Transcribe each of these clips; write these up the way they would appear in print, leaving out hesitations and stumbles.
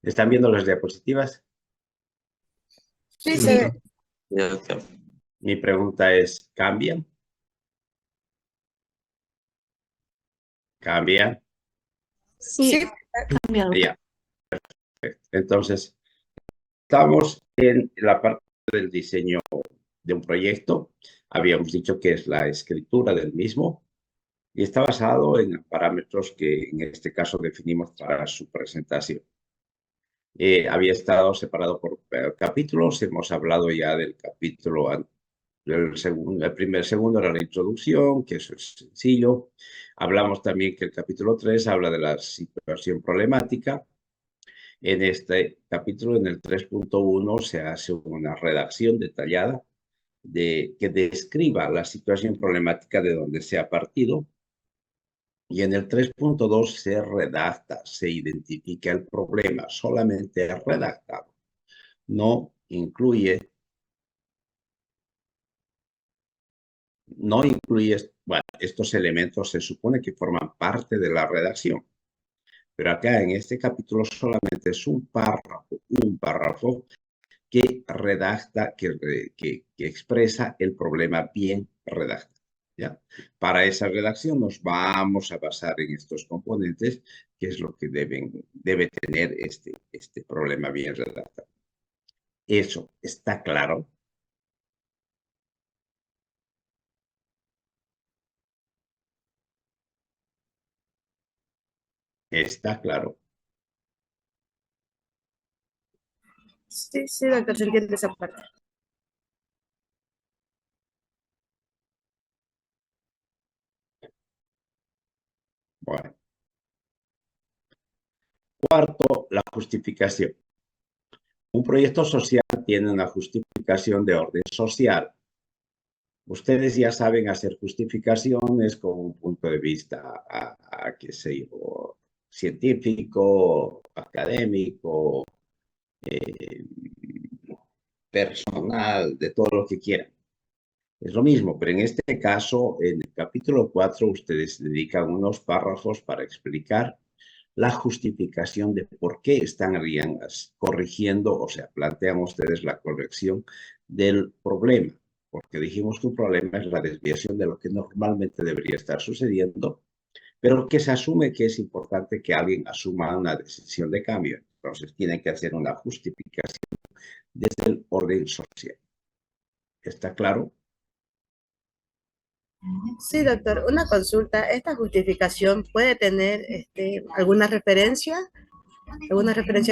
¿Están viendo las diapositivas? Sí, se ve. Mi pregunta es, ¿cambian? ¿Cambian? Sí, Cambiado. Ya. Entonces, estamos en la parte del diseño de un proyecto. Habíamos dicho que es la escritura del mismo y está basado en parámetros que en este caso definimos para su presentación. Había estado separado por capítulos. Hemos hablado ya del capítulo segundo era la introducción, que eso es sencillo. Hablamos también que el capítulo 3 habla de la situación problemática. En este capítulo, en el 3.1, se hace una redacción detallada que describa la situación problemática de donde se ha partido. Y en el 3.2 se redacta, se identifica el problema, solamente redactado. No incluye, bueno, estos elementos se supone que forman parte de la redacción, pero acá en este capítulo solamente es un párrafo que redacta, que expresa el problema bien redactado. ¿Ya? Para esa redacción nos vamos a basar en estos componentes, que es lo que debe tener este problema bien redactado. Eso está claro. Está claro. sí, doctor, se entiende esa parte. Bueno. Cuarto, la justificación. Un proyecto social tiene una justificación de orden social. Ustedes ya saben hacer justificaciones con un punto de vista, qué sé yo, científico, académico, eh, personal, de todo lo que quieran. Es lo mismo, pero en este caso, en el capítulo 4, ustedes dedican unos párrafos para explicar la justificación de por qué estarían corrigiendo, o sea, plantean ustedes la corrección del problema, porque dijimos que un problema es la desviación de lo que normalmente debería estar sucediendo, pero que se asume que es importante que alguien asuma una decisión de cambio. Entonces, tienen que hacer una justificación desde el orden social. ¿Está claro? Sí, doctor, una consulta. ¿Esta justificación puede tener alguna referencia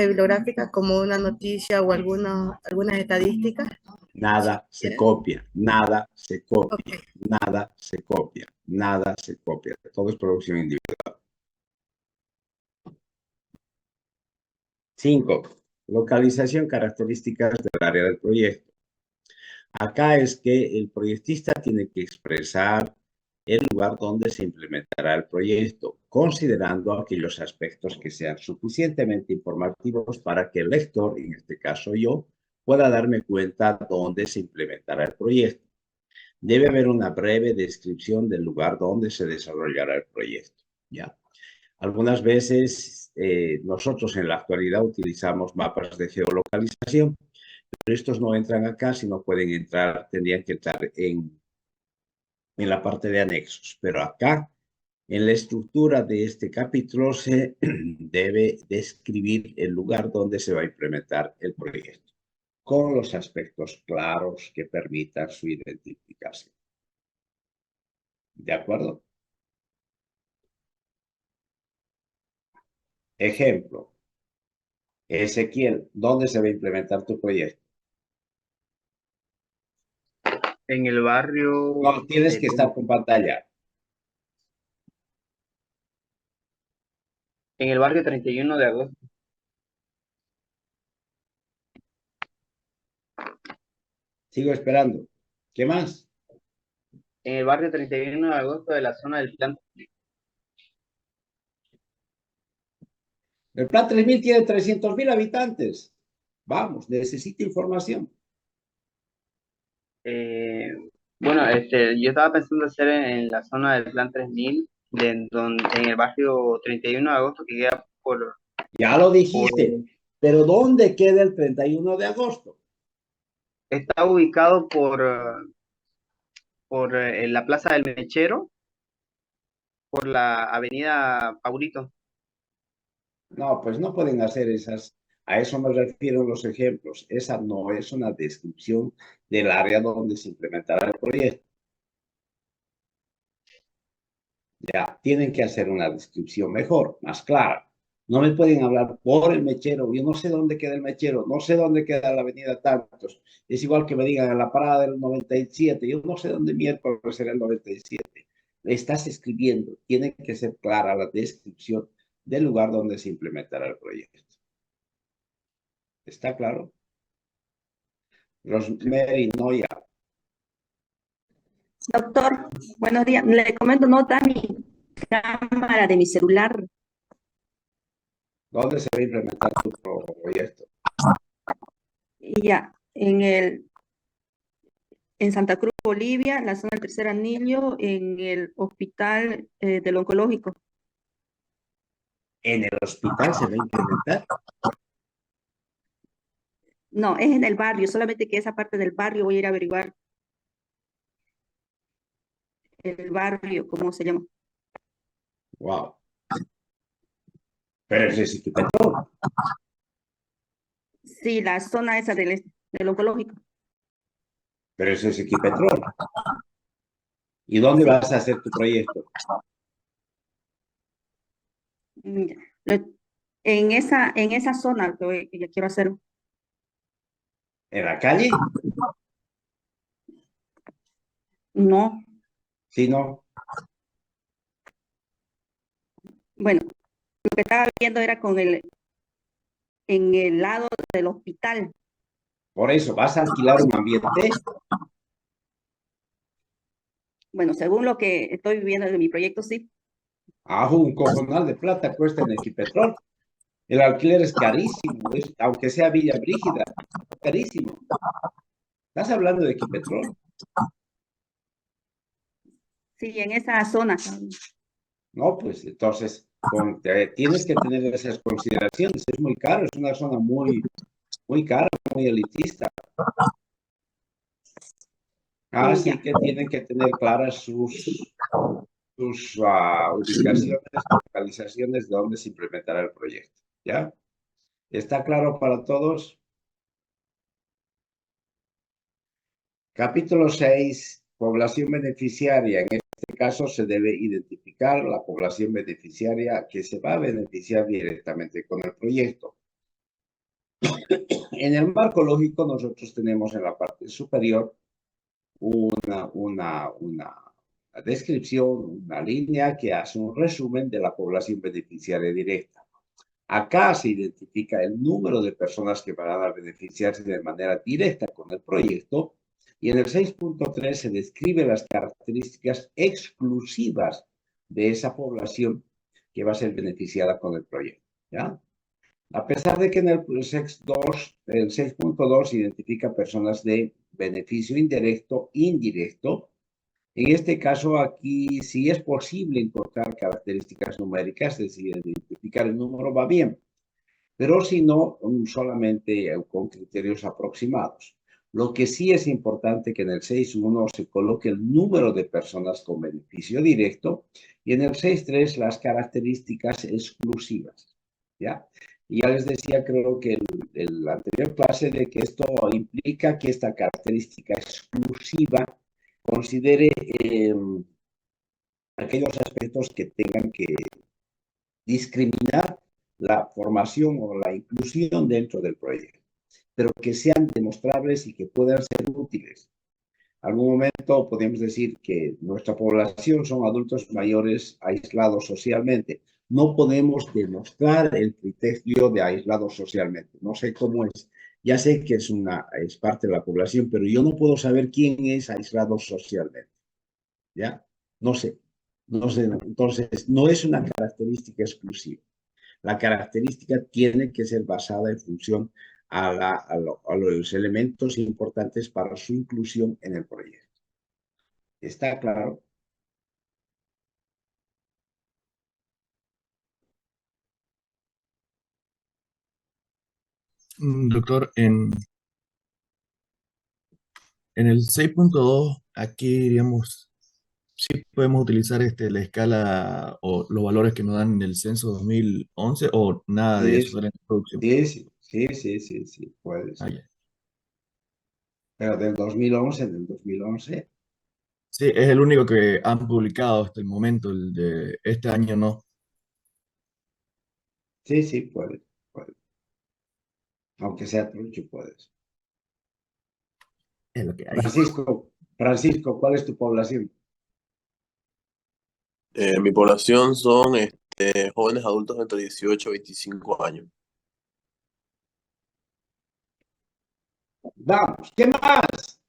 bibliográfica como una noticia o algunas estadísticas? Nada se copia, nada se copia, Ok. nada se copia, nada se copia. Todo es producción individual. 5. Localización, características del área del proyecto. Acá es que el proyectista tiene que expresar el lugar donde se implementará el proyecto, considerando aquellos aspectos que sean suficientemente informativos para que el lector, en este caso yo, pueda darme cuenta dónde se implementará el proyecto. Debe haber una breve descripción del lugar donde se desarrollará el proyecto. ¿Ya? Algunas veces nosotros en la actualidad utilizamos mapas de geolocalización, pero estos no entran acá, sino pueden entrar, tendrían que entrar en la parte de anexos. Pero acá, en la estructura de este capítulo, se debe describir el lugar donde se va a implementar el proyecto, con los aspectos claros que permitan su identificación. ¿De acuerdo? Ejemplo, Ezequiel, ¿dónde se va a implementar tu proyecto? En el barrio, No, tienes que estar con pantalla. en el barrio 31 de agosto. Sigo esperando. ¿Qué más? En el barrio 31 de agosto de la zona del Plan. El Plan 3000 tiene 300.000 habitantes. Vamos, necesita información. Eh, bueno, yo estaba pensando hacer en la zona del Plan 3000, en el barrio 31 de agosto, que queda Ya lo por dijiste. Pero ¿dónde queda el 31 de agosto? Está ubicado por la Plaza del Mechero, por la Avenida Paurito. No, pues no pueden hacer esas. A eso me refiero los ejemplos. Esa no es una descripción del área donde se implementará el proyecto. Ya, tienen que hacer una descripción mejor, más clara. No me pueden hablar por el mechero. Yo no sé dónde queda el mechero, no sé dónde queda la avenida Tantos. Es igual que me digan a la parada del 97. Yo no sé dónde miércoles será el 97. Le estás escribiendo. Tiene que ser clara la descripción del lugar donde se implementará el proyecto. ¿Está claro? Rosemary Noya, Doctor, buenos días. Le comento, no está mi cámara de mi celular. ¿dónde se va a implementar tu proyecto? Y ya, en Santa Cruz, Bolivia, la zona del Tercer Anillo, en el hospital del oncológico. ¿En el hospital se va a implementar? No, es en el barrio, solamente que esa parte del barrio voy a ir a averiguar el barrio, ¿cómo se llama? Wow. Pero ese es Equipetrol. Sí, la zona esa del oncológico. Pero ese es Equipetrol. ¿Y dónde Sí. vas a hacer tu proyecto? Ya. En esa zona que yo quiero hacer. ¿En la calle? No, Sí, no. bueno, lo que estaba viendo era en el lado del hospital. Por eso, ¿vas a alquilar un ambiente? Bueno, según lo que estoy viviendo de mi proyecto, sí. Un cojonal de plata cuesta en Equipetrol. El alquiler es carísimo, aunque sea Villa Brígida, carísimo. ¿Estás hablando de Equipetrol? Sí, en esa zona. No, pues entonces tienes que tener esas consideraciones. Es muy caro, es una zona muy, muy cara, muy elitista. Así Ya. que tienen que tener claras sus ubicaciones, localizaciones de dónde se implementará el proyecto. ¿Ya? ¿Está claro para todos? Capítulo 6, población beneficiaria. En este caso se debe identificar la población beneficiaria que se va a beneficiar directamente con el proyecto. En el marco lógico nosotros tenemos en la parte superior una descripción, una línea que hace un resumen de la población beneficiaria directa. Acá se identifica el número de personas que van a beneficiarse de manera directa con el proyecto y en el 6.3 se describe las características exclusivas de esa población que va a ser beneficiada con el proyecto. ¿Ya? A pesar de que en el 6.2 identifica personas de beneficio indirecto, en este caso aquí sí es posible encontrar características numéricas, es decir, identificar el número va bien, pero si no, solamente con criterios aproximados. Lo que sí es importante que en el 6.1 se coloque el número de personas con beneficio directo y en el 6.3 las características exclusivas. ¿Ya? Y ya les decía, creo que la anterior clase, de que esto implica que esta característica exclusiva considere aquellos aspectos que tengan que discriminar la formación o la inclusión dentro del proyecto, pero que sean demostrables y que puedan ser útiles. Algún momento podemos decir que nuestra población son adultos mayores aislados socialmente. No podemos demostrar el criterio de aislados socialmente. No sé cómo es. Ya sé que es parte de la población, pero yo no puedo saber quién es aislado socialmente. ¿Ya? No sé. No sé. Entonces, no es una característica exclusiva. La característica tiene que ser basada en función a los elementos importantes para su inclusión en el proyecto. ¿Está claro? Doctor, en el 6.2, aquí, digamos, sí podemos utilizar la escala o los valores que nos dan en el censo 2011 o nada de Sí, eso sale en la producción. sí, puede Ah, ser. ya. Pero del 2011, Sí, es el único que han publicado hasta el momento, el de este año no, sí, puede. Aunque sea trucho, puedes. es lo que hay. Francisco, ¿cuál es tu población? Mi población son jóvenes adultos entre 18 y 25 años. Vamos, ¿qué más?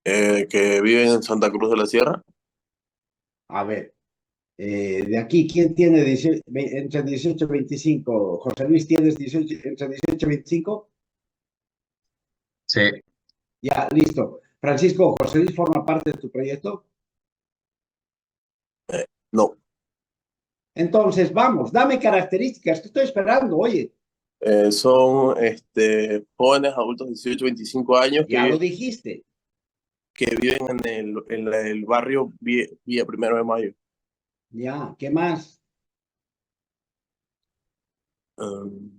Que viven en Santa Cruz de la Sierra. A ver, de aquí, ¿quién tiene entre 18 y 25? José Luis, ¿tienes entre 18 y 25? Sí, Ya, listo. Francisco, ¿José Luis forma parte de tu proyecto? No. Entonces, vamos, dame características, te estoy esperando, oye, Son jóvenes adultos de 18 a 25 años ya lo dijiste. que viven en el barrio Villa Primero de Mayo. Ya, ¿qué más? Um,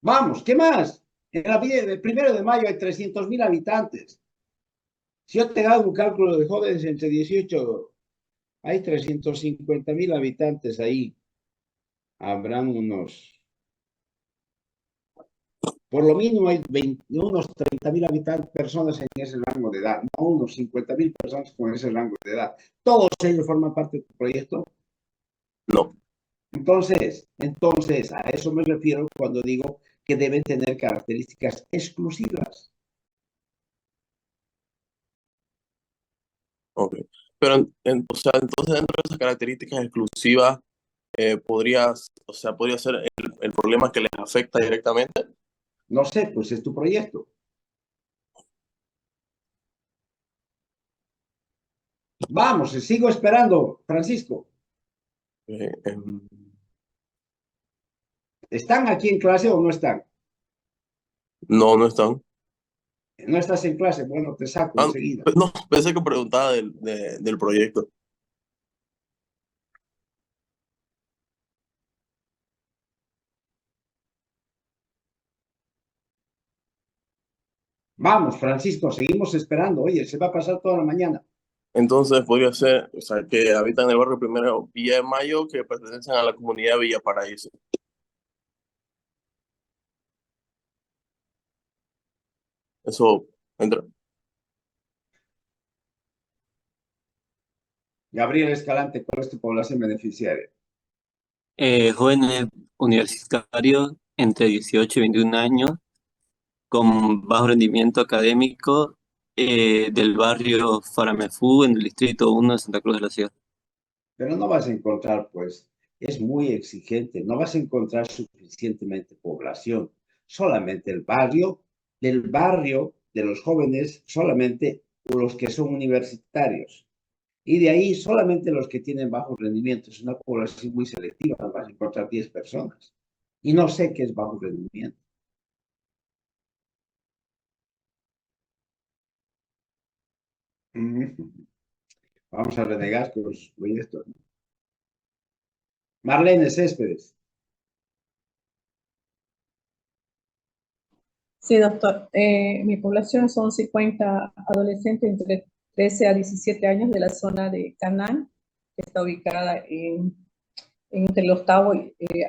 Vamos, ¿qué más? En la Villa del 1 de Mayo hay 300.000 habitantes. Si yo te hago un cálculo de jóvenes entre 18, hay 350.000 habitantes ahí. Habrán por lo mínimo hay unos 30.000 habitantes, personas en ese rango de edad, no unos 50.000 personas con ese rango de edad. Todos ellos forman parte de tu proyecto. no. Entonces, a eso me refiero cuando digo que deben tener características exclusivas. Ok. Pero, o sea, entonces dentro de esas características exclusivas, podría ser el problema que les afecta directamente. No sé, pues es tu proyecto. Vamos, sigo esperando, Francisco. Eh, em, ¿Están aquí en clase o no están? no, no están. No estás en clase, bueno, te saco Ah, enseguida. no, pensé que preguntaba del proyecto. Vamos, Francisco, seguimos esperando. Oye, se va a pasar toda la mañana. Entonces podría ser, o sea, que habitan en el barrio Primero Villa de Mayo, que pertenecen a la comunidad Villa Paraíso. Eso entra. Gabriel Escalante, ¿cuál es tu población beneficiaria? jóvenes universitarios entre 18 y 21 años con bajo rendimiento académico del barrio Faramefú en el distrito 1 de Santa Cruz de la Sierra. Pero no vas a encontrar, pues, es muy exigente, no vas a encontrar suficientemente población. Solamente del barrio de los jóvenes, solamente los que son universitarios. Y de ahí solamente los que tienen bajo rendimiento. Es una población muy selectiva, no vas a encontrar 10 personas. Y no sé qué es bajo rendimiento. Vamos a renegar con los proyectos. Marlene Céspedes. Sí, doctor. Mi población son 50 adolescentes entre 13 a 17 años de la zona de Canán, que está ubicada entre el octavo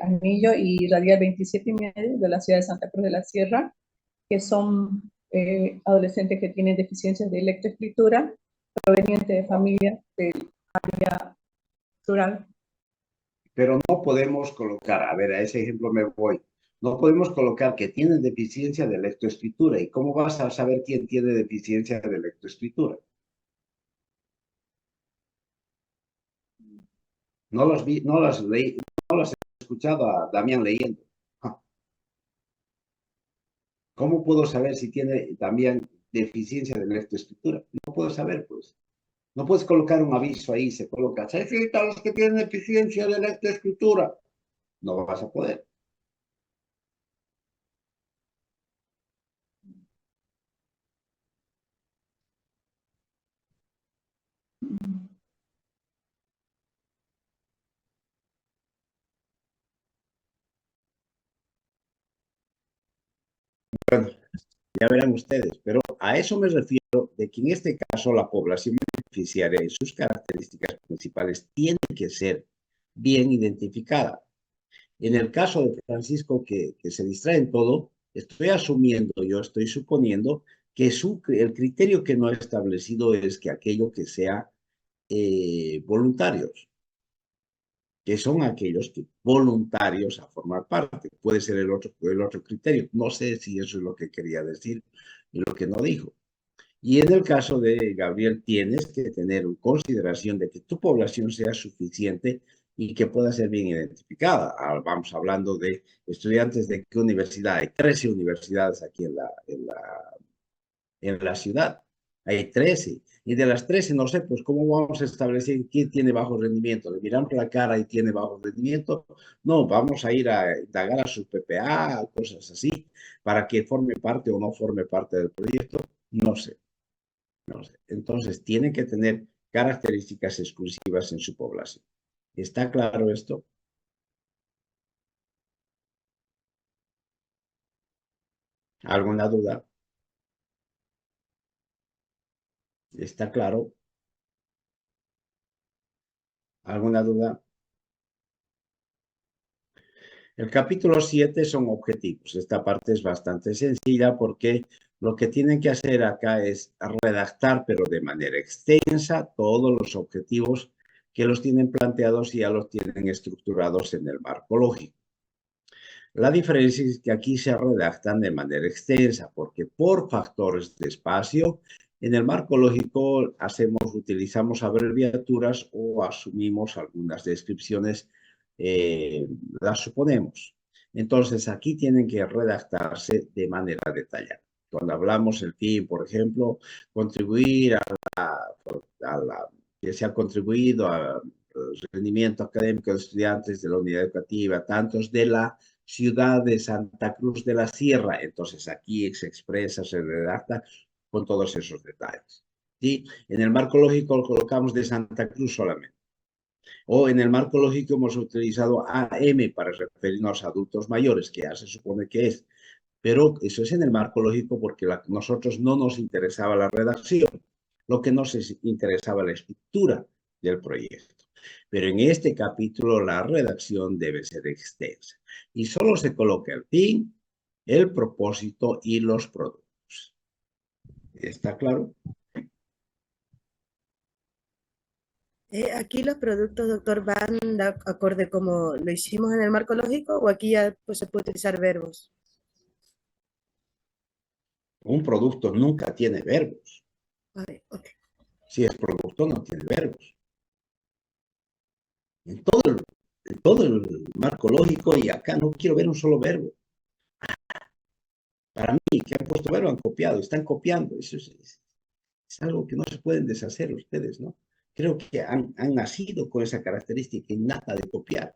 anillo y radial 27,5 de la ciudad de Santa Cruz de la Sierra, que son adolescentes que tienen deficiencias de lectoescritura provenientes de familias del área rural. Pero no podemos colocar, a ver, a ese ejemplo me voy. No podemos colocar que tienen deficiencia de lectoescritura. ¿Y cómo vas a saber quién tiene deficiencia de lectoescritura? No los vi, no las leí, no las he escuchado a Damián leyendo. ¿Cómo puedo saber si tiene también deficiencia de lectoescritura? puedes saber, pues. No puedes colocar un aviso ahí, se coloca, se cita a los que tienen deficiencia de lectoescritura. No vas a poder. Bueno, ya verán ustedes, pero a eso me refiero de que en este caso la población beneficiaria y sus características principales tienen que ser bien identificada. En el caso de Francisco, que se distrae en todo, estoy asumiendo, yo estoy suponiendo que el criterio que no ha establecido es que aquello que sea voluntarios, que son aquellos que voluntarios a formar parte. Puede ser el otro criterio. No sé si eso es lo que quería decir y lo que no dijo. Y en el caso de Gabriel, tienes que tener en consideración de que tu población sea suficiente y que pueda ser bien identificada. Ahora vamos hablando de estudiantes de qué universidad. Hay 13 universidades aquí en la ciudad. Hay 13. Y de las 13, no sé, pues cómo vamos a establecer quién tiene bajo rendimiento. ¿Le miramos la cara y tiene bajo rendimiento? No, vamos a ir a indagar a su PPA, cosas así, para que forme parte o no forme parte del proyecto. No sé. No sé. Entonces, tiene que tener características exclusivas en su población. ¿Está claro esto? ¿Alguna duda? ¿Está claro? ¿Alguna duda? El capítulo 7 son objetivos. Esta parte es bastante sencilla porque lo que tienen que hacer acá es redactar, pero de manera extensa, todos los objetivos que los tienen planteados y ya los tienen estructurados en el marco lógico. La diferencia es que aquí se redactan de manera extensa porque por factores de espacio, en el marco lógico utilizamos abreviaturas o asumimos algunas descripciones, las suponemos. Entonces aquí tienen que redactarse de manera detallada. Cuando hablamos el fin, por ejemplo, contribuir que se ha contribuido al rendimiento académico de estudiantes de la unidad educativa, tantos de la ciudad de Santa Cruz de la Sierra. Entonces aquí se expresa, se redacta con todos esos detalles. ¿Sí? En el marco lógico colocamos de Santa Cruz solamente. O en el marco lógico hemos utilizado AM para referirnos a adultos mayores, que ya se supone que es. Pero eso es en el marco lógico porque nosotros no nos interesaba la redacción, lo que nos interesaba la estructura del proyecto. Pero en este capítulo la redacción debe ser extensa y solo se coloca el fin, el propósito y los productos. ¿Está claro? Aquí los productos, doctor, van de acorde como lo hicimos en el marco lógico o aquí ya pues, se puede utilizar verbos. Un producto nunca tiene verbos. Vale, ok. Si es producto, no tiene verbos. En todo el marco lógico y acá no quiero ver un solo verbo. Para mí, que han puesto verbo, han copiado, están copiando. Eso es algo que no se pueden deshacer ustedes, ¿no? Creo que han nacido con esa característica innata de copiar.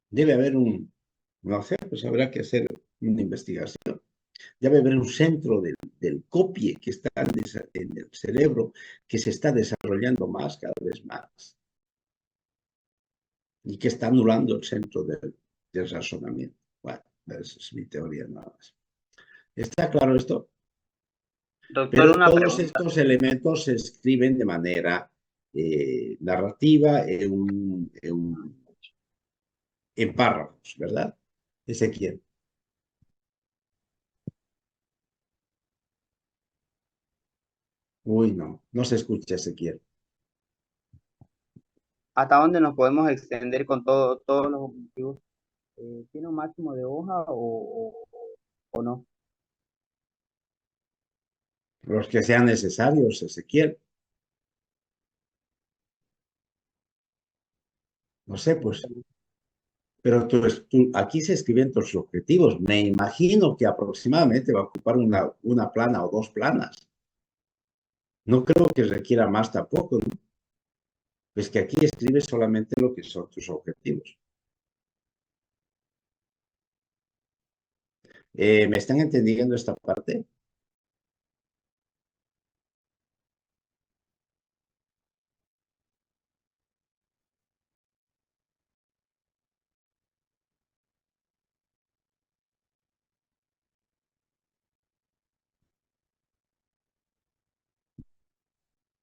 Debe haber no sé, pues habrá que hacer una investigación. Debe haber un centro del copie que está en el cerebro, que se está desarrollando más, cada vez más, y que está anulando el centro del razonamiento. Bueno, esa es mi teoría nada más. ¿Está claro esto? Doctor, Pero una todos pregunta. estos elementos se escriben de manera narrativa en párrafos, ¿verdad? Ezequiel. Uy, no se escucha, Ezequiel. ¿Hasta dónde nos podemos extender con todos los objetivos? ¿Tiene un máximo de hoja o no? Los que sean necesarios, Ezequiel. No sé, pues Pero aquí se escriben tus objetivos. Me imagino que aproximadamente va a ocupar una plana o dos planas. No creo que requiera más tampoco, ¿no? Pues que aquí escribes solamente lo que son tus objetivos. ¿Me están entendiendo esta parte?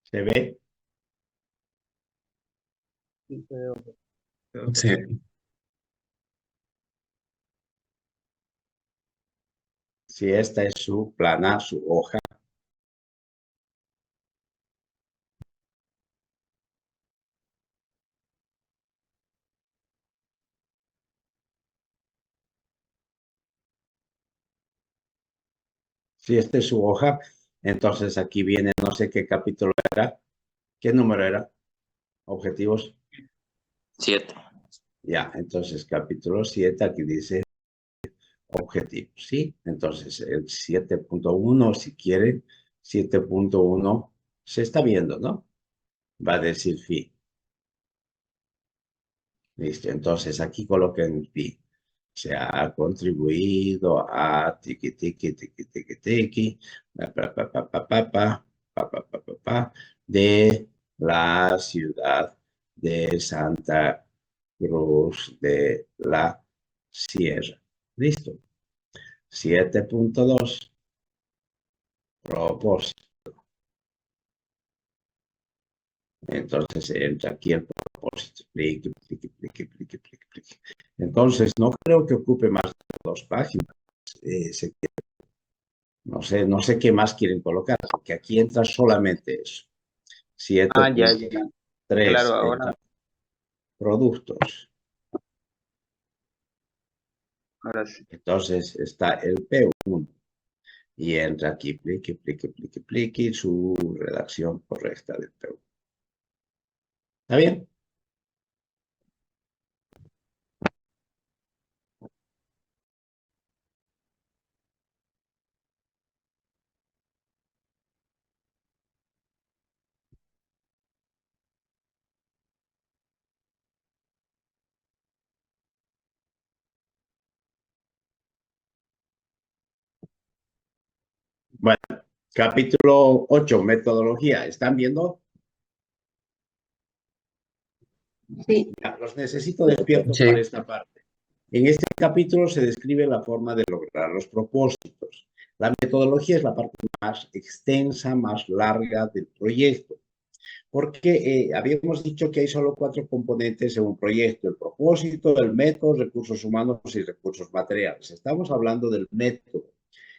¿Se ve? Sí, creo. Sí. Si esta es su plana, su hoja. Si esta es su hoja, entonces aquí viene, no sé qué capítulo era, qué número era, objetivos. 7. Ya, entonces capítulo 7, aquí dice objetivos, ¿sí? Entonces el 7.1, si quieren, 7.1 se está viendo, ¿no? Va a decir fin. Listo, entonces aquí coloquen fin. Se ha contribuido a tiqui, tiqui, tiqui, tiqui, tiqui, de la ciudad de Santa Cruz de la Sierra. Listo. 7.2. Propósito. Entonces entra aquí el propósito. Plique, plique, plique, plique, plique, plique. Entonces no creo que ocupe más de 2 páginas. No sé qué más quieren colocar, porque aquí entra solamente eso. Ah, ya, ya. 7.3 Claro, entra productos. ahora sí. Entonces está el P1 y entra aquí, plique, plique, plique, plique, su redacción correcta del P1. ¿Está bien? Bueno, capítulo 8, metodología. ¿Están viendo? Sí. Ya, los necesito despiertos para esta parte. En este capítulo se describe la forma de lograr los propósitos. La metodología es la parte más extensa, más larga del proyecto, porque habíamos dicho que hay solo 4 componentes en un proyecto: el propósito, el método, recursos humanos y recursos materiales. Estamos hablando del método.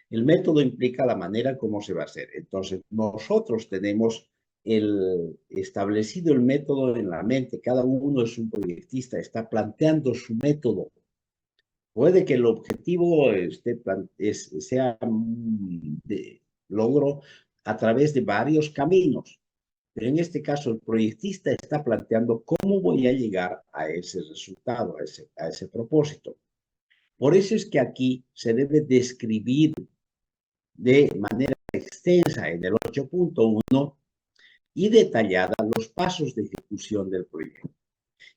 El método implica la manera como se va a hacer. Entonces, nosotros tenemos establecido el método en la mente. Cada uno es un proyectista, está planteando su método. Puede que el objetivo sea de logro a través de varios caminos, pero en este caso el proyectista está planteando cómo voy a llegar a ese resultado, a ese propósito. Por eso es que aquí se debe describir de manera extensa en el 8.1 y detallada los pasos de ejecución del proyecto.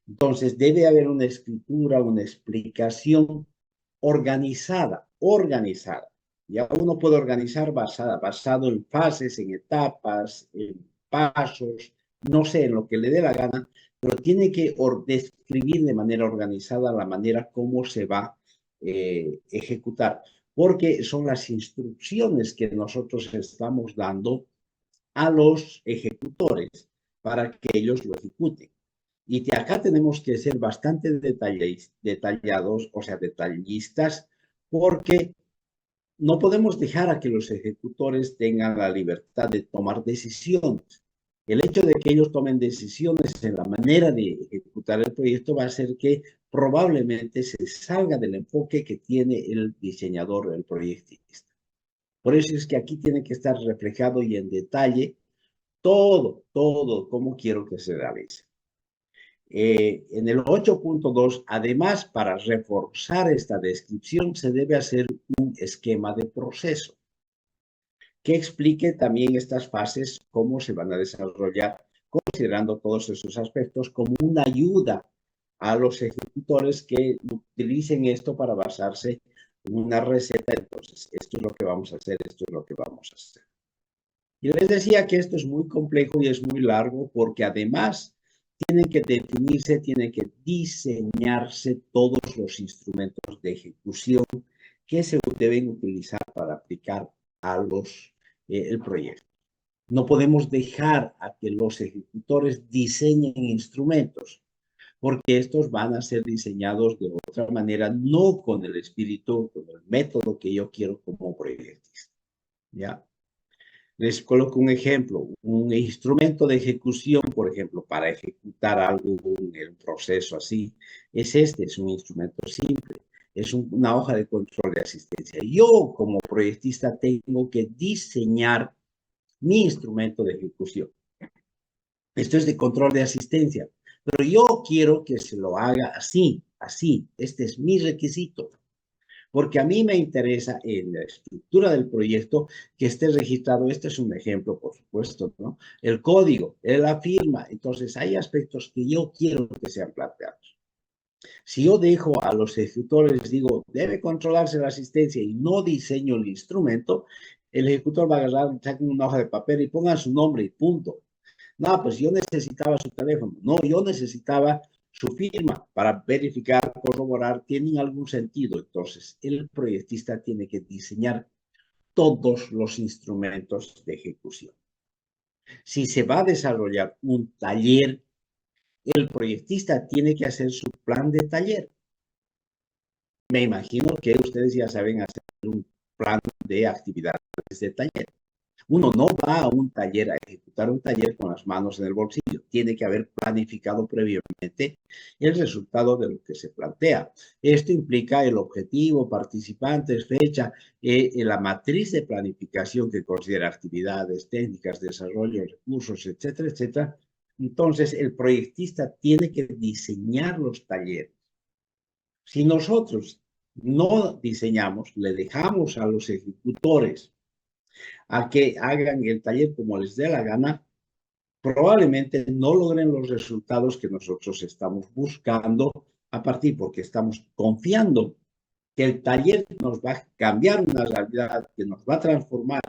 Entonces, debe haber una escritura, una explicación organizada. Ya uno puede organizar basado en fases, en etapas, en pasos, no sé, en lo que le dé la gana, pero tiene que describir de manera organizada la manera como se va a ejecutar, porque son las instrucciones que nosotros estamos dando a los ejecutores para que ellos lo ejecuten. Y acá tenemos que ser bastante detallados, o sea, detallistas, porque no podemos dejar a que los ejecutores tengan la libertad de tomar decisiones. El hecho de que ellos tomen decisiones en la manera de ejecutar el proyecto va a hacer que probablemente se salga del enfoque que tiene el diseñador, el proyectista. Por eso es que aquí tiene que estar reflejado y en detalle todo, cómo quiero que se realice. En el 8.2, además, para reforzar esta descripción, se debe hacer un esquema de proceso que explique también estas fases, cómo se van a desarrollar, considerando todos esos aspectos como una ayuda a los ejecutores que utilicen esto para basarse en una receta. Entonces, esto es lo que vamos a hacer, esto es lo que vamos a hacer. Y les decía que esto es muy complejo y es muy largo porque además tienen que definirse, tienen que diseñarse todos los instrumentos de ejecución que se deben utilizar para aplicar a el proyecto. No podemos dejar a que los ejecutores diseñen instrumentos, porque estos van a ser diseñados de otra manera, no con el espíritu, con el método que yo quiero como proyectista. ¿Ya? Les coloco un ejemplo, un instrumento de ejecución, por ejemplo, para ejecutar algo en un proceso así, es un instrumento simple, es una hoja de control de asistencia. Yo como proyectista tengo que diseñar mi instrumento de ejecución. Esto es de control de asistencia, pero yo quiero que se lo haga así, este es mi requisito. Porque a mí me interesa en la estructura del proyecto que esté registrado. Este es un ejemplo, por supuesto, ¿no? El código, la firma. Entonces, hay aspectos que yo quiero que sean planteados. Si yo dejo a los ejecutores, digo, debe controlarse la asistencia y no diseño el instrumento, el ejecutor va a agarrar, saquen una hoja de papel y pongan su nombre y punto. No, pues yo necesitaba su teléfono. No, yo necesitaba su firma para verificar, corroborar, tienen algún sentido. Entonces, el proyectista tiene que diseñar todos los instrumentos de ejecución. Si se va a desarrollar un taller, el proyectista tiene que hacer su plan de taller. Me imagino que ustedes ya saben hacer un plan de actividades de taller. Uno no va a un taller a ejecutar un taller con las manos en el bolsillo. Tiene que haber planificado previamente el resultado de lo que se plantea. Esto implica el objetivo, participantes, fecha, la matriz de planificación que considera actividades, técnicas, desarrollo, recursos, etcétera, etcétera. Entonces, el proyectista tiene que diseñar los talleres. Si nosotros no diseñamos, le dejamos a los ejecutores a que hagan el taller como les dé la gana, probablemente no logren los resultados que nosotros estamos buscando a partir, porque estamos confiando que el taller nos va a cambiar una realidad, que nos va a transformar.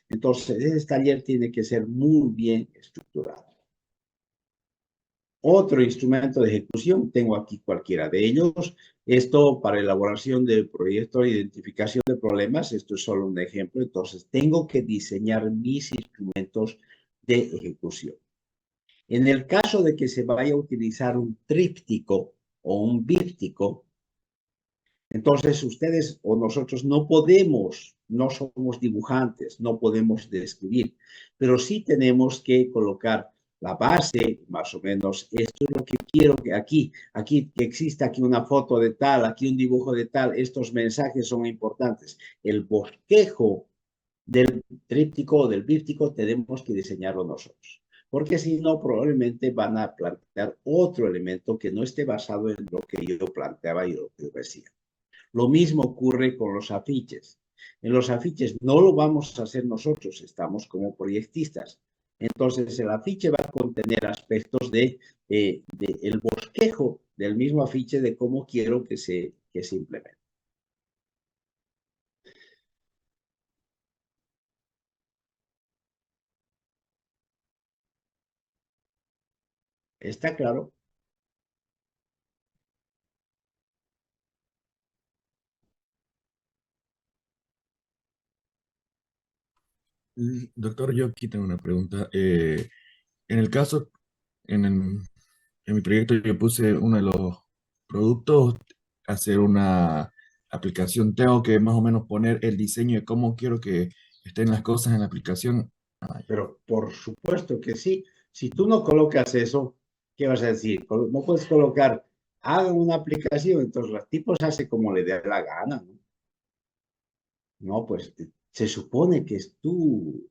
Entonces, ese taller tiene que ser muy bien estructurado. Otro instrumento de ejecución, tengo aquí cualquiera de ellos. Esto para elaboración de proyectos de identificación de problemas, esto es solo un ejemplo. Entonces, tengo que diseñar mis instrumentos de ejecución. En el caso de que se vaya a utilizar un tríptico o un bíptico, entonces ustedes o nosotros no podemos, no somos dibujantes, no podemos describir, pero sí tenemos que colocar la base, más o menos, esto es lo que quiero que aquí que exista aquí una foto de tal, aquí un dibujo de tal, estos mensajes son importantes. El bosquejo del tríptico o del bíptico tenemos que diseñarlo nosotros, porque si no, probablemente van a plantear otro elemento que no esté basado en lo que yo planteaba y lo que yo decía. Lo mismo ocurre con los afiches. En los afiches no lo vamos a hacer nosotros, estamos como proyectistas. Entonces, el afiche va a contener aspectos de el bosquejo del mismo afiche de cómo quiero que se implemente. ¿Está claro? Doctor, yo aquí tengo una pregunta. En el caso, en, el- en mi proyecto yo puse uno de los productos, hacer una aplicación. Tengo que más o menos poner el diseño de cómo quiero que estén las cosas en la aplicación. Pero por supuesto que sí. Si tú no colocas eso, ¿qué vas a decir? No puedes colocar, hagan una aplicación, entonces los tipos hacen como le dé la gana, ¿no? No, pues se supone que es tu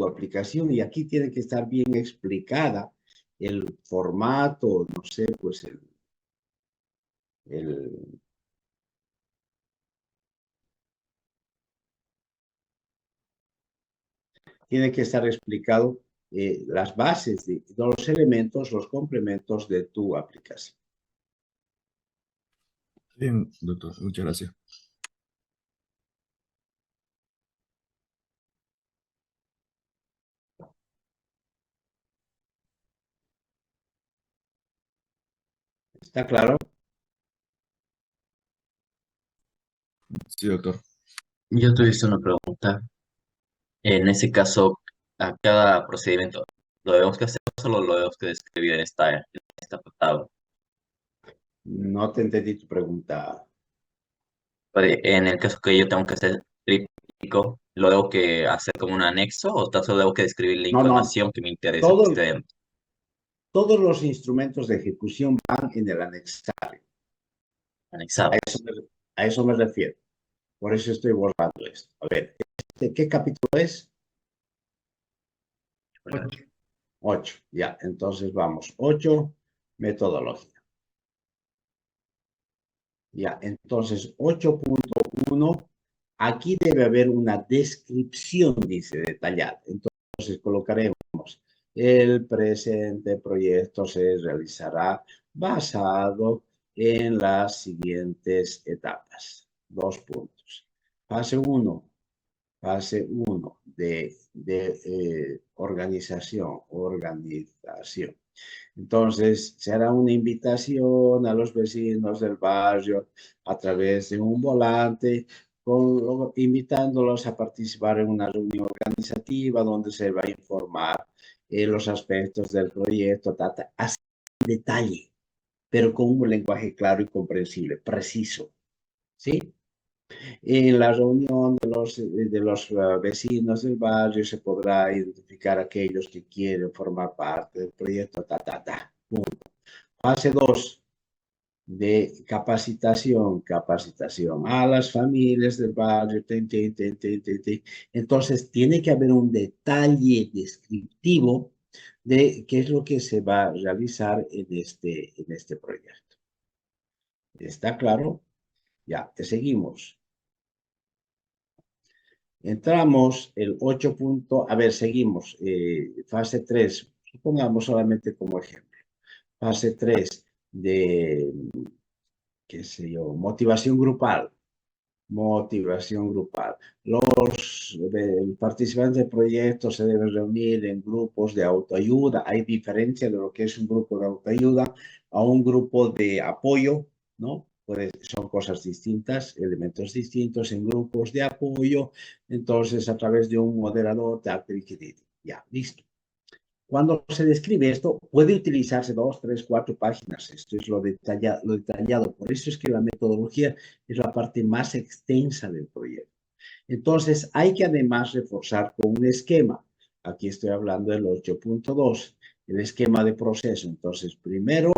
aplicación y aquí tiene que estar bien explicada el formato, no sé, pues tiene que estar explicado las bases de los elementos, los complementos de tu aplicación. Bien, doctor, muchas gracias. ¿Está claro? Sí, doctor. Yo te hice una pregunta. En ese caso, a cada procedimiento, ¿lo debemos que hacer o solo lo debemos que describir en esta apartado? No te entendí tu pregunta. En el caso que yo tengo que hacer tríptico, ¿lo debo que hacer como un anexo o tan solo debo que describir la No, no. información que me interesa que esté dentro? Todos los instrumentos de ejecución van en el anexario. Anexado. A eso me refiero. Por eso estoy borrando esto. A ver, ¿qué capítulo es? 8. Ya, entonces vamos. 8, metodología. Ya, entonces 8.1, aquí debe haber una descripción, dice, detallada. Entonces colocaremos, el presente proyecto se realizará basado en las siguientes etapas. 2 puntos. Fase 1 de organización. Entonces, será una invitación a los vecinos del barrio a través de un volante, invitándolos a participar en una reunión organizativa donde se va a informar los aspectos del proyecto, así en detalle, pero con un lenguaje claro y comprensible, preciso, ¿sí? En la reunión de los vecinos del barrio se podrá identificar a aquellos que quieren formar parte del proyecto, punto. Fase 2 de capacitación a las familias del barrio. Entonces, tiene que haber un detalle descriptivo de qué es lo que se va a realizar en este proyecto. ¿Está claro? Ya, te seguimos. Entramos el 8 punto, a ver, seguimos, fase 3, supongamos solamente como ejemplo, fase 3 de, qué sé yo, motivación grupal. Los participantes del proyecto se deben reunir en grupos de autoayuda. Hay diferencia de lo que es un grupo de autoayuda a un grupo de apoyo, ¿no? Son cosas distintas, elementos distintos en grupos de apoyo. Entonces, a través de un moderador, ya, listo. Cuando se describe esto, puede utilizarse 2, 3, 4 páginas. Esto es lo detallado. Por eso es que la metodología es la parte más extensa del proyecto. Entonces, hay que además reforzar con un esquema. Aquí estoy hablando del 8.2, el esquema de proceso. Entonces, primero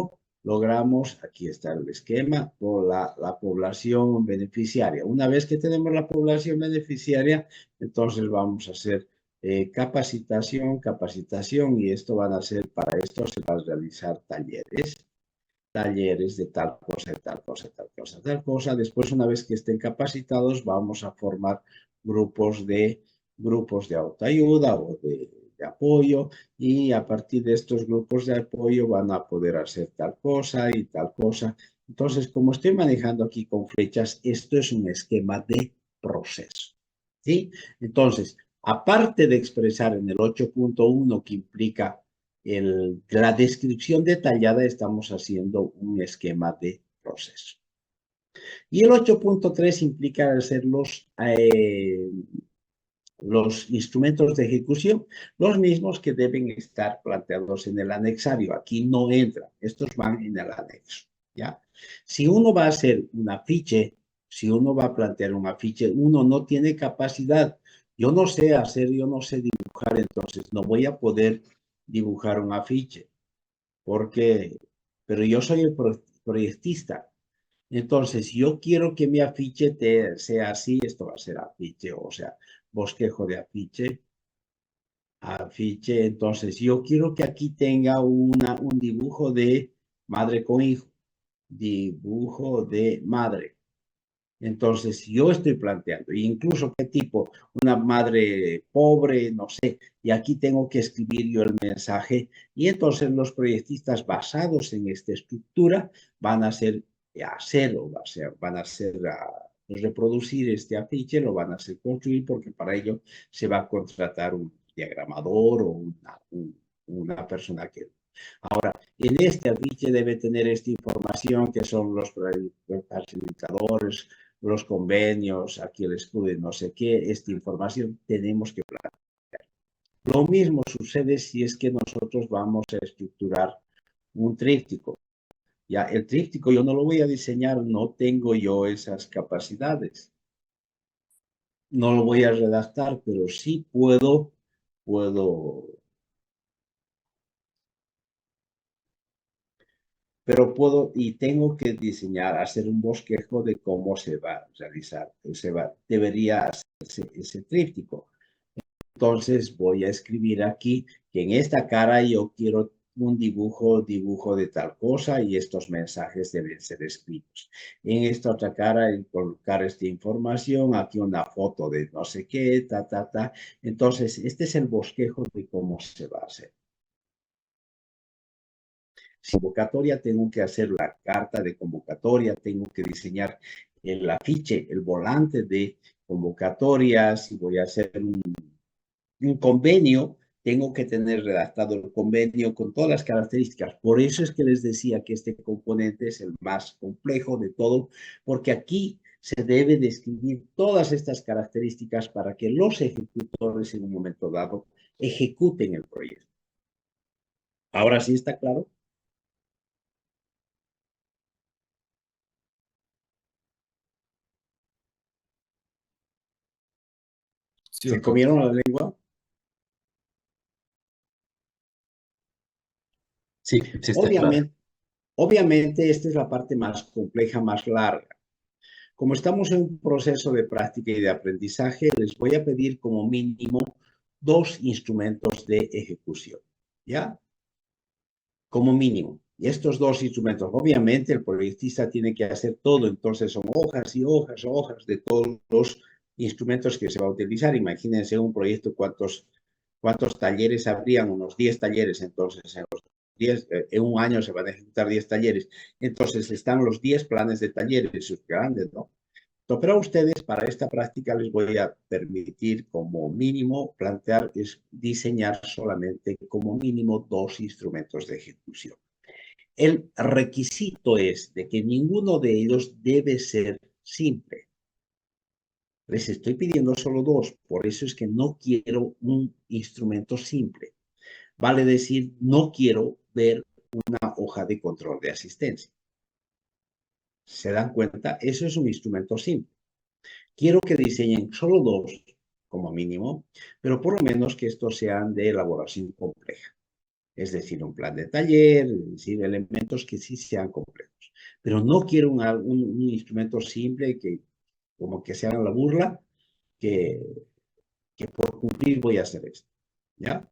logramos, aquí está el esquema, por la población beneficiaria. Una vez que tenemos la población beneficiaria, entonces vamos a hacer capacitación, y esto van a ser, para esto se van a realizar talleres de tal cosa, tal cosa, tal cosa, tal cosa. Después, una vez que estén capacitados, vamos a formar grupos de autoayuda o de apoyo, y a partir de estos grupos de apoyo van a poder hacer tal cosa y tal cosa. Entonces, como estoy manejando aquí con flechas, esto es un esquema de proceso, ¿sí? Entonces, aparte de expresar en el 8.1 que implica la descripción detallada, estamos haciendo un esquema de proceso. Y el 8.3 implica hacer los instrumentos de ejecución, los mismos que deben estar planteados en el anexario. Aquí no entran, estos van en el anexo, ¿ya? Si uno va a hacer un afiche, si uno va a plantear un afiche, uno no tiene capacidad. Yo no sé dibujar, entonces no voy a poder dibujar un afiche, pero yo soy el proyectista. Entonces, yo quiero que mi afiche sea así, esto va a ser afiche, o sea, bosquejo de afiche. Afiche, entonces yo quiero que aquí tenga un dibujo de madre con hijo. Dibujo de madre. Entonces, yo estoy planteando, e incluso qué tipo, una madre pobre, no sé, y aquí tengo que escribir yo el mensaje, y entonces los proyectistas basados en esta estructura van a hacer o van a hacer, reproducir este afiche, lo van a hacer construir, porque para ello se va a contratar un diagramador o una persona que... Ahora, en este afiche debe tener esta información que son los facilitadores, los convenios, aquí el escudo y no sé qué, esta información tenemos que plantear. Lo mismo sucede si es que nosotros vamos a estructurar un tríptico. Ya, el tríptico yo no lo voy a diseñar, no tengo yo esas capacidades. No lo voy a redactar, pero sí puedo y tengo que diseñar, hacer un bosquejo de cómo se va a realizar, debería hacerse ese tríptico. Entonces voy a escribir aquí que en esta cara yo quiero un dibujo de tal cosa y estos mensajes deben ser escritos. En esta otra cara, colocar esta información, aquí una foto de no sé qué, ta. Entonces, este es el bosquejo de cómo se va a hacer. Convocatoria, tengo que hacer la carta de convocatoria, tengo que diseñar el afiche, el volante de convocatoria, si voy a hacer un convenio, tengo que tener redactado el convenio con todas las características. Por eso es que les decía que este componente es el más complejo de todo, porque aquí se debe describir todas estas características para que los ejecutores en un momento dado ejecuten el proyecto. ¿Ahora sí está claro? Sí, ¿Se doctor. comieron la lengua? Sí, sí está claro. Obviamente, esta es la parte más compleja, más larga. Como estamos en un proceso de práctica y de aprendizaje, les voy a pedir como mínimo 2 instrumentos de ejecución, ¿ya? Como mínimo. Y estos 2 instrumentos, obviamente el proyectista tiene que hacer todo, entonces son hojas y hojas de todos los instrumentos que se va a utilizar. Imagínense un proyecto, cuántos talleres habrían, unos 10 talleres, entonces en un año se van a ejecutar 10 talleres. Entonces están los 10 planes de talleres, sus grandes, ¿no? Pero a ustedes, para esta práctica, les voy a permitir como mínimo plantear, es diseñar solamente como mínimo 2 instrumentos de ejecución. El requisito es de que ninguno de ellos debe ser simple. Les estoy pidiendo solo 2, por eso es que no quiero un instrumento simple. Vale decir, no quiero ver una hoja de control de asistencia. ¿Se dan cuenta? Eso es un instrumento simple. Quiero que diseñen solo 2 como mínimo, pero por lo menos que estos sean de elaboración compleja. Es decir, un plan de taller, es decir, elementos que sí sean complejos. Pero no quiero un instrumento simple que como que se haga la burla, que, que por cumplir voy a hacer esto. ¿Ya?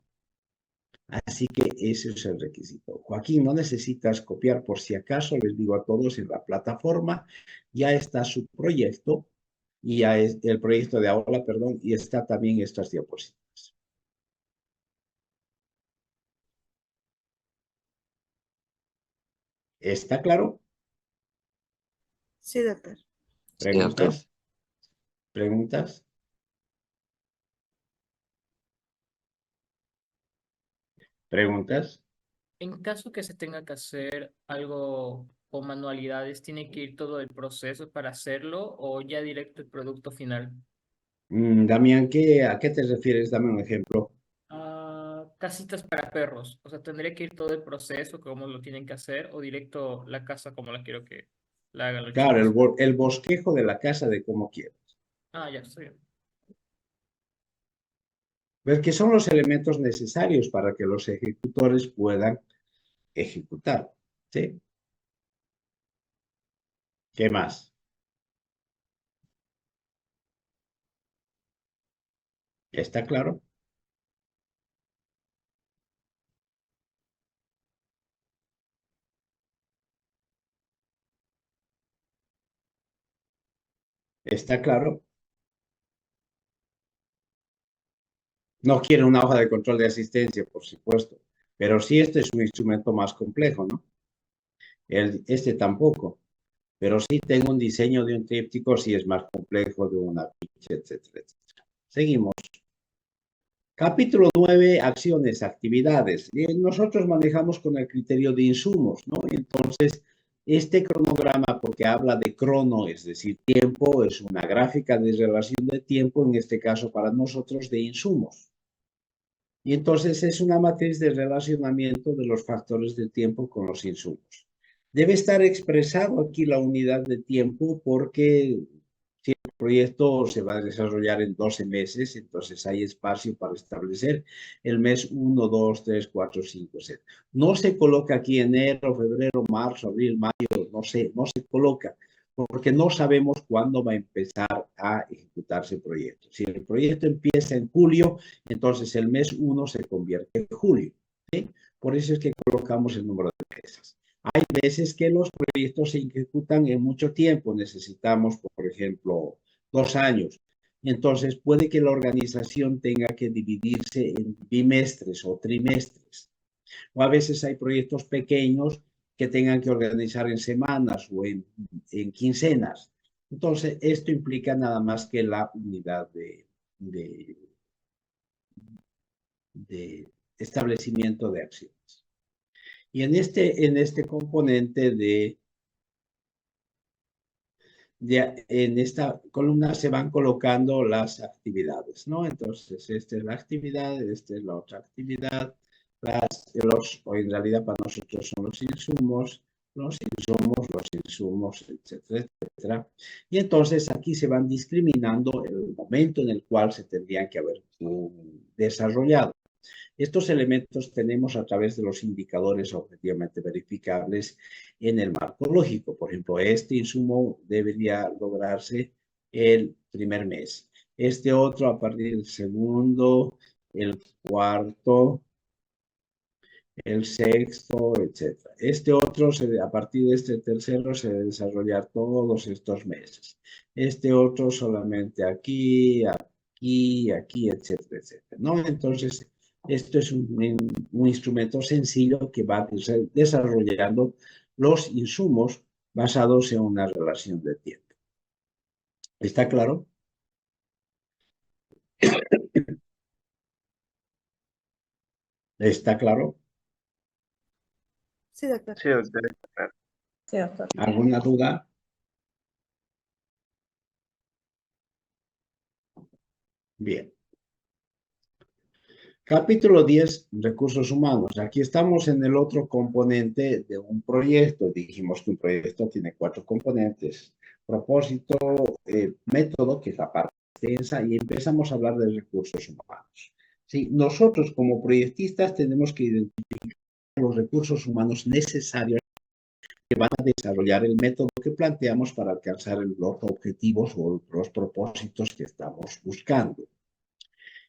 Así que ese es el requisito. Joaquín, no necesitas copiar por si acaso, les digo a todos en la plataforma, ya está su proyecto y ya es el proyecto de aula, perdón, y está también estas diapositivas. ¿Está claro? Sí, doctor. Sí, doctor. ¿Preguntas? ¿Preguntas? ¿Preguntas? En caso que se tenga que hacer algo con manualidades, ¿tiene que ir todo el proceso para hacerlo o ya directo el producto final? Damián, ¿a qué te refieres? Dame un ejemplo. Casitas para perros. O sea, ¿tendría que ir todo el proceso, cómo lo tienen que hacer, o directo la casa como la quiero que la hagan los Claro, chicos? el bosquejo de la casa de cómo quieres. Ya, estoy bien. Ver que son los elementos necesarios para que los ejecutores puedan ejecutar. ¿Sí? ¿Qué más? ¿Está claro? ¿Está claro? No quiere una hoja de control de asistencia, por supuesto, pero sí este es un instrumento más complejo, ¿no? Este tampoco, pero sí tengo un diseño de un tríptico, sí es más complejo, de una ficha, etcétera, etcétera. Seguimos. Capítulo 9, acciones, actividades. Nosotros manejamos con el criterio de insumos, ¿no? Entonces, este cronograma, porque habla de crono, es decir, tiempo, es una gráfica de relación de tiempo, en este caso para nosotros, de insumos. Y entonces es una matriz de relacionamiento de los factores de tiempo con los insumos. Debe estar expresado aquí la unidad de tiempo porque si el proyecto se va a desarrollar en 12 meses, entonces hay espacio para establecer el mes 1, 2, 3, 4, 5, 6. No se coloca aquí enero, febrero, marzo, abril, mayo, no se coloca porque no sabemos cuándo va a empezar a ejecutarse el proyecto. Si el proyecto empieza en julio, entonces el mes 1 se convierte en julio, ¿sí? Por eso es que colocamos el número de meses. Hay veces que los proyectos se ejecutan en mucho tiempo. Necesitamos, por ejemplo, 2 años. Entonces, puede que la organización tenga que dividirse en bimestres o trimestres. O a veces hay proyectos pequeños que tengan que organizar en semanas o en quincenas. Entonces, esto implica nada más que la unidad de establecimiento de acciones. Y en este componente en esta columna se van colocando las actividades, ¿no? Entonces, esta es la actividad, esta es la otra actividad, o en realidad para nosotros son los insumos, etcétera, etcétera. Y entonces aquí se van discriminando el momento en el cual se tendrían que haber desarrollado. Estos elementos tenemos a través de los indicadores objetivamente verificables en el marco lógico. Por ejemplo, este insumo debería lograrse el primer mes. Este otro a partir del segundo, el cuarto, el sexto, etc. Este otro, a partir de este tercero, se debe desarrollar todos estos meses. Este otro solamente aquí, etcétera, etcétera, ¿no? Entonces, esto es un instrumento sencillo que va desarrollando los insumos basados en una relación de tiempo. ¿Está claro? ¿Está claro? Sí, doctor. Sí, doctor. Sí, doctor. ¿Alguna duda? Bien. Capítulo 10, recursos humanos. Aquí estamos en el otro componente de un proyecto. Dijimos que un proyecto tiene 4 componentes. Propósito, método, que es la parte extensa, y empezamos a hablar de recursos humanos. Sí, nosotros como proyectistas tenemos que identificar los recursos humanos necesarios que van a desarrollar el método que planteamos para alcanzar los objetivos o los propósitos que estamos buscando.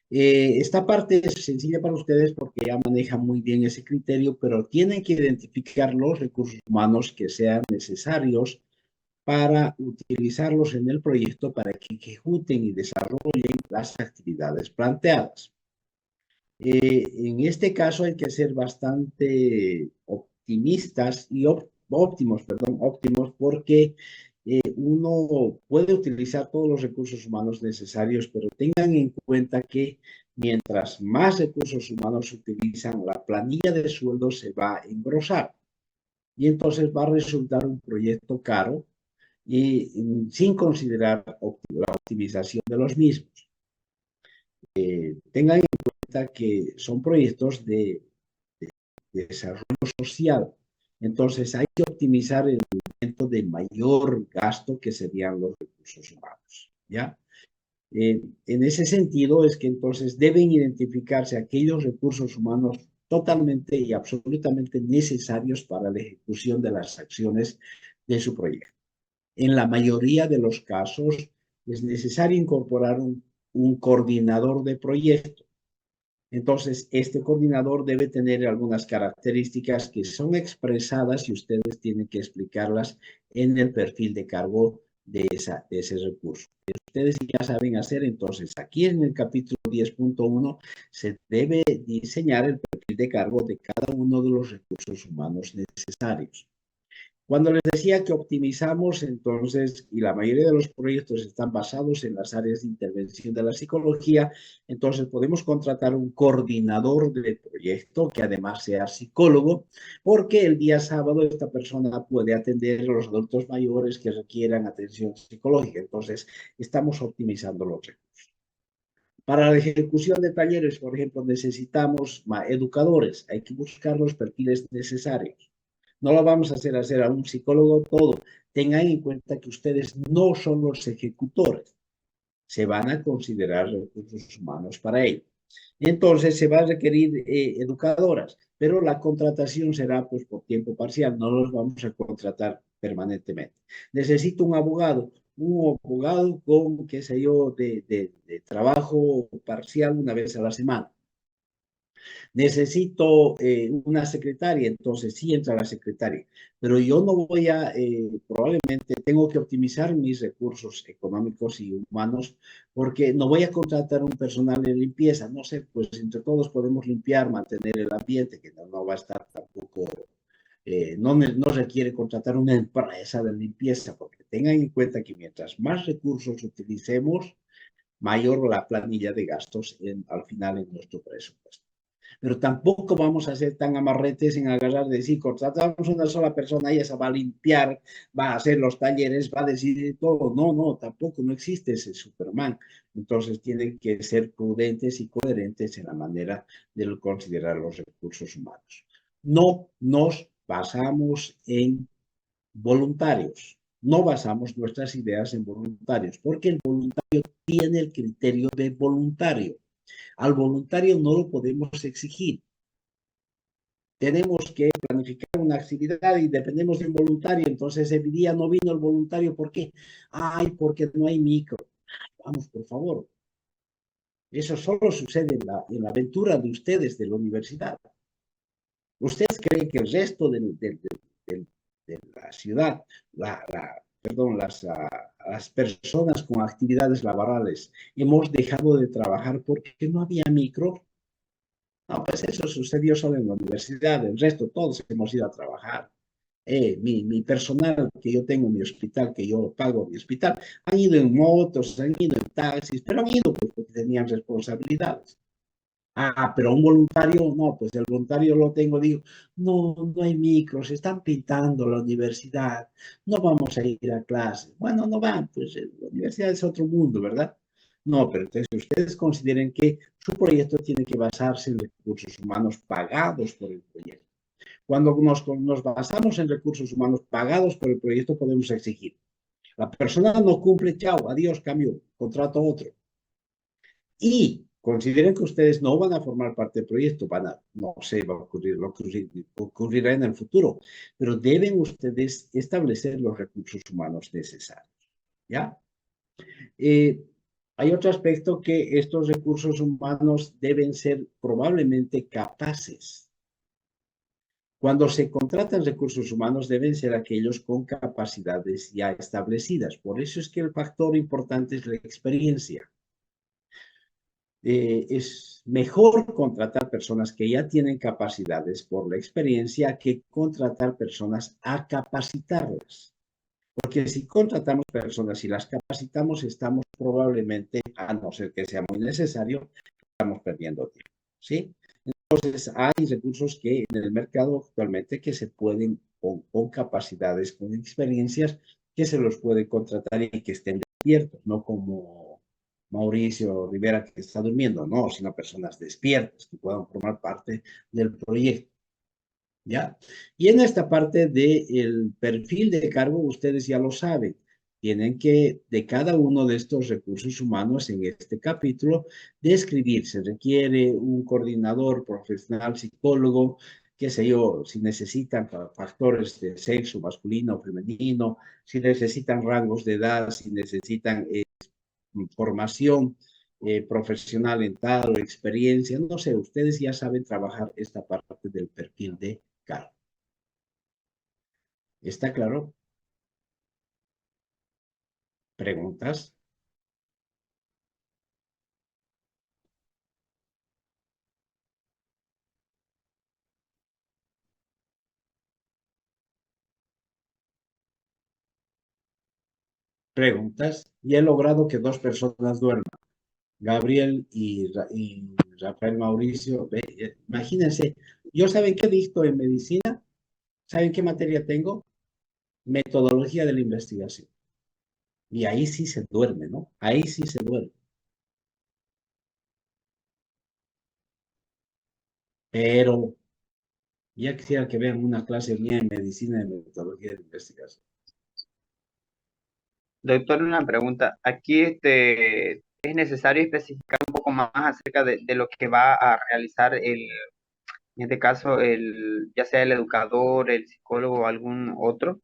Esta parte es sencilla para ustedes porque ya manejan muy bien ese criterio, pero tienen que identificar los recursos humanos que sean necesarios para utilizarlos en el proyecto para que ejecuten y desarrollen las actividades planteadas. En este caso hay que ser bastante optimistas y óptimos porque uno puede utilizar todos los recursos humanos necesarios, pero tengan en cuenta que mientras más recursos humanos se utilizan, la planilla de sueldos se va a engrosar y entonces va a resultar un proyecto caro y sin considerar la optimización de los mismos. Tengan en cuenta que son proyectos de desarrollo social. Entonces hay que optimizar el momento de mayor gasto que serían los recursos humanos, ¿ya? En ese sentido es que entonces deben identificarse aquellos recursos humanos totalmente y absolutamente necesarios para la ejecución de las acciones de su proyecto. En la mayoría de los casos es necesario incorporar un coordinador de proyecto. Entonces, este coordinador debe tener algunas características que son expresadas y ustedes tienen que explicarlas en el perfil de cargo de ese recurso. Ustedes ya saben hacer, entonces, aquí en el capítulo 10.1 se debe diseñar el perfil de cargo de cada uno de los recursos humanos necesarios. Cuando les decía que optimizamos, entonces, y la mayoría de los proyectos están basados en las áreas de intervención de la psicología, entonces podemos contratar un coordinador del proyecto que además sea psicólogo, porque el día sábado esta persona puede atender a los adultos mayores que requieran atención psicológica. Entonces, estamos optimizando los recursos. Para la ejecución de talleres, por ejemplo, necesitamos educadores. Hay que buscar los perfiles necesarios. No lo vamos a hacer a un psicólogo todo. Tengan en cuenta que ustedes no son los ejecutores. Se van a considerar recursos humanos para ello. Entonces se va a requerir educadoras, pero la contratación será pues por tiempo parcial. No los vamos a contratar permanentemente. Necesito un abogado con, qué sé yo, de trabajo parcial una vez a la semana. Necesito una secretaria, entonces sí entra la secretaria, pero yo no voy a, probablemente tengo que optimizar mis recursos económicos y humanos porque no voy a contratar un personal de limpieza, no sé, pues entre todos podemos limpiar, mantener el ambiente, que no va a estar tampoco, no requiere contratar una empresa de limpieza, porque tengan en cuenta que mientras más recursos utilicemos, mayor la planilla de gastos al final en nuestro presupuesto. Pero tampoco vamos a ser tan amarretes en agarrar de decir, contratamos una sola persona y esa va a limpiar, va a hacer los talleres, va a decidir todo. No, tampoco, no existe ese Superman. Entonces tienen que ser prudentes y coherentes en la manera de considerar los recursos humanos. No nos basamos en voluntarios. No basamos nuestras ideas en voluntarios, porque el voluntario tiene el criterio de voluntario. Al voluntario no lo podemos exigir. Tenemos que planificar una actividad y dependemos de un voluntario. Entonces, ese día no vino el voluntario. ¿Por qué? Ay, porque no hay micro. Vamos, por favor. Eso solo sucede en la aventura de ustedes de la universidad. ¿Ustedes creen que el resto de la ciudad, perdón, las personas con actividades laborales hemos dejado de trabajar porque no había micro? No, pues eso sucedió solo en la universidad, el resto todos hemos ido a trabajar. Mi personal que yo tengo en mi hospital, que yo pago mi hospital, han ido en motos, han ido en taxis, pero han ido porque tenían responsabilidades. Pero un voluntario, no, pues el voluntario lo tengo, digo, no hay micros, están pintando la universidad, no vamos a ir a clase. Bueno, no van, pues la universidad es otro mundo, ¿verdad? No, pero entonces ustedes consideren que su proyecto tiene que basarse en recursos humanos pagados por el proyecto. Cuando nos basamos en recursos humanos pagados por el proyecto, podemos exigir. La persona no cumple, chao, adiós, cambio, contrato otro. Y consideren que ustedes no van a formar parte del proyecto, no sé, va a ocurrir, ocurrirá en el futuro, pero deben ustedes establecer los recursos humanos necesarios, ¿ya? Hay otro aspecto que estos recursos humanos deben ser probablemente capaces. Cuando se contratan recursos humanos deben ser aquellos con capacidades ya establecidas. Por eso es que el factor importante es la experiencia. Es mejor contratar personas que ya tienen capacidades por la experiencia que contratar personas a capacitarlas. Porque si contratamos personas y las capacitamos, estamos probablemente, a no ser que sea muy necesario, estamos perdiendo tiempo, ¿sí? Entonces, hay recursos que en el mercado actualmente que se pueden, con capacidades, con experiencias, que se los puede contratar y que estén despiertos, no como Mauricio Rivera que está durmiendo, no, sino personas despiertas que puedan formar parte del proyecto. ¿Ya? Y en esta parte del perfil de cargo, ustedes ya lo saben, tienen que, de cada uno de estos recursos humanos en este capítulo, describir, se requiere un coordinador profesional, psicólogo, qué sé yo, si necesitan factores de sexo masculino o femenino, si necesitan rangos de edad, si necesitan formación profesional en tal o experiencia, no sé, ustedes ya saben trabajar esta parte del perfil de cargo. ¿Está claro? ¿Preguntas? Preguntas. Y he logrado que 2 personas duerman. Gabriel y Rafael Mauricio. Imagínense, yo ¿saben qué dicto en medicina? ¿Saben qué materia tengo? Metodología de la investigación. Y ahí sí se duerme, ¿no? Ahí sí se duerme. Pero ya quisiera que vean una clase mía en medicina de metodología de la investigación. Doctor, una pregunta. Aquí es necesario especificar un poco más acerca de lo que va a realizar en este caso, ya sea el educador, el psicólogo o algún otro.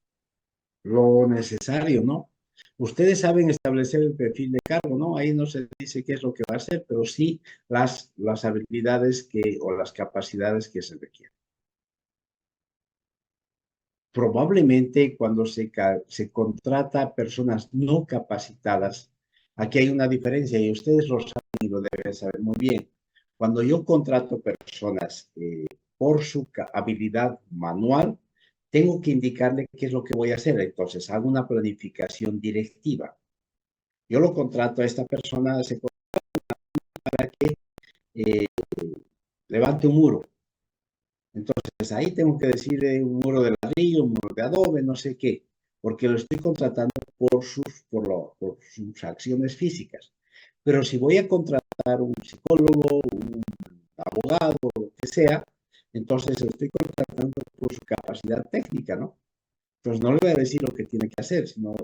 Lo necesario, ¿no? Ustedes saben establecer el perfil de cargo, ¿no? Ahí no se dice qué es lo que va a hacer, pero sí las habilidades o las capacidades que se requieren. Probablemente cuando se contrata personas no capacitadas, aquí hay una diferencia y ustedes lo saben y lo deben saber muy bien. Cuando yo contrato personas por su habilidad manual, tengo que indicarle qué es lo que voy a hacer. Entonces, hago una planificación directiva. Yo lo contrato a esta persona para que eh, levante un muro. Entonces, ahí tengo que decir un muro de ladrillo, un muro de adobe, no sé qué, porque lo estoy contratando por sus acciones físicas. Pero si voy a contratar un psicólogo, un abogado, lo que sea, entonces lo estoy contratando por su capacidad técnica, ¿no? Entonces no le voy a decir lo que tiene que hacer, sino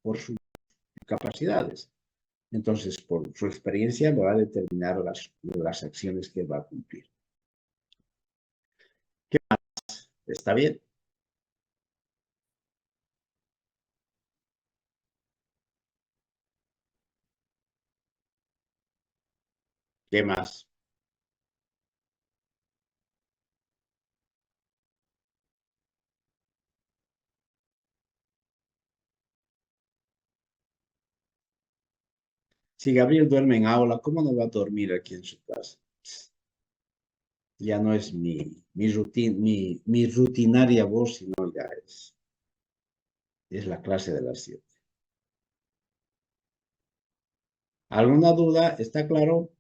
por sus capacidades. Entonces, por su experiencia me va a determinar las acciones que va a cumplir. ¿Qué más? ¿Está bien? ¿Qué más? Si Gabriel duerme en aula, ¿cómo no va a dormir aquí en su casa? Ya no es mi rutinaria voz, sino ya es la clase de las 7. ¿Alguna duda? ¿Está claro?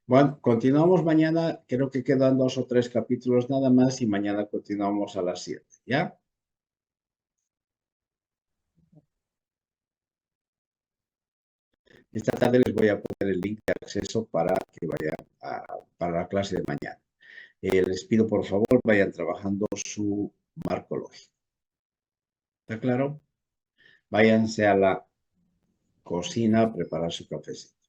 Bueno, continuamos mañana. Creo que quedan 2 o 3 capítulos nada más y mañana continuamos a las 7. ¿Ya? Esta tarde les voy a poner el link de acceso para que vayan para la clase de mañana. Les pido por favor vayan trabajando su marco lógico. ¿Está claro? Váyanse a la cocina a preparar su cafecito.